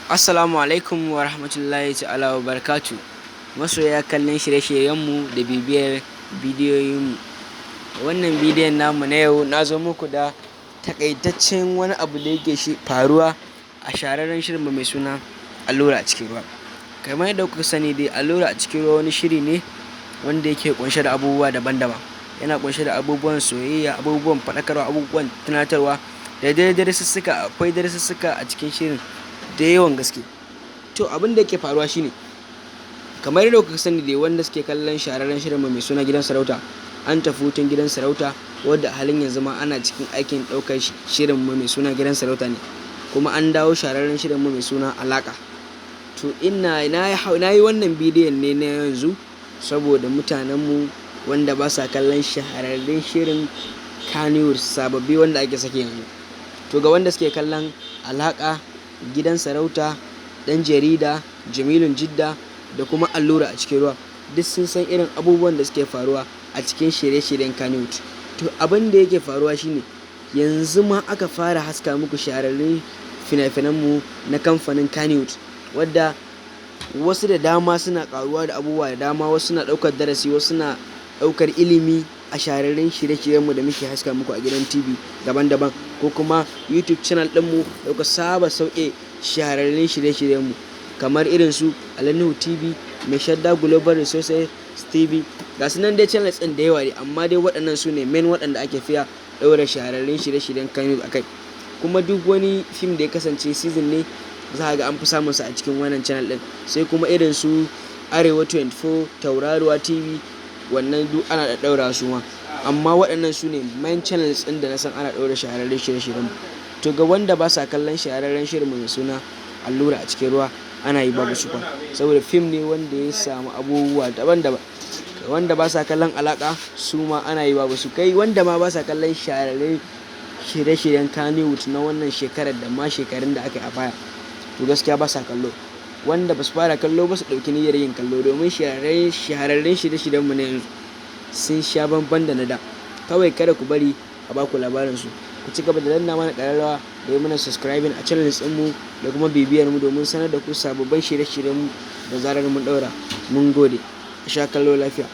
Assalamu alaikum wa rahmatullahi ta'ala wa barakatu. Masoya kallon shirye-shiryenmu da bibiyar bidiyoyinmu. Wannan bidiyon namu na yau na zo muku da takaitaccen wani abu da yake faruwa a shahararren shirinmu mai suna Allura a cikin ruwa. Kamar yadda kuka sani dai, Allura a cikin ruwa wani shiri ne wanda yake kunshe da abubuwa daban-daban. Yana kunshe da abubuwan soyayya, abubuwan faɗakarwa, abubuwan tunatarwa da dai darussuka. Akwai darussuka a cikin shirin da yawan gaske. To abin da yake faruwa shine, kamar yadda kuka sani dai, wanda suke kallon shahararren shirin mai suna Gidan Sarauta, an tafi hutun Gidan Sarauta, wadda halin yanzu ma ana cikin aikin ɗaukar shirin mai suna Gidan Sarauta ne, kuma an dawo shahararren shirin mai suna Alaƙa. To na yi wannan bidiyon ne na yanzu saboda mutanenmu wanda ba sa kallon shahararren shirin Kannywood sababbi wanda ake sake yanzu. To ga wanda suke kallon Alaƙa, Gidan Sarauta, Ɗan Jarida, Jamilun Jidda da kuma Allura a cikin ruwa, duk sun san irin abubuwan da suke faruwa a cikin shirye-shiryen Kannywood. To abin da yake faruwa shine, yanzu ma aka fara haska muku shahararrun fina-finanmu na kamfanin Kannywood, wadda wasu da dama suna karuwa da abubuwa da dama, wasu suna ɗaukar darasi, wasu suna ɗaukar ilimi a shahararrun shirye-shiryenmu da muke haska muku a gidan TV daban-daban, ko kuma YouTube channel ɗinmu da kuka saba sauke shahararrun shirye-shiryenmu kamar irin su Alanuhu TV, Mai Shadda Global Resources TV. Ga su nan dai channels ɗin da yawa ne, amma dai waɗannan su ne main waɗanda ake fiya ɗaura shahararrun shirye-shiryen Kannywood a kai. Kuma duk wani fim da ya kasance season ne, za a ga an fi samun sa a cikin wannan channel ɗin. Sai kuma irin su Arewa 24, Tauraruwa TV, wannan duk ana da ɗaura su ma. Amma waɗannan su ne main channels ɗin da na san ana ɗaura shahararrun shirye-shiryenmu. To ga wanda ba sa kallon shahararren shirin mai suna Allura a cikin ruwa, ana yi babu su, saboda fim ne wanda ya samu abubuwa daban-daban. Wanda ba sa kallon Alaƙa, su ma ana yi babu su. Kai wanda ma ba sa kallon shahararren shirye-shiryen Kannywood na wannan shekarar da ma shekarun da aka yi a baya, to gaskiya ba sa kallo. Wanda ba su fara kallo ba su ɗauki niyyar yin kallo, domin shahararren shirye-shiryenmu na yanzu sun sha bamban da na da. Kawai kada ku bari a baku labarinsu. Ku ci gaba da danna mana ƙararrawa da yi mana subscribing a channels ɗinmu da kuma bibiyar mu, domin sanar da ku sababbin shirye-shiryenmu da zarar mun ɗaura. Mun gode. A sha kallo lafiya.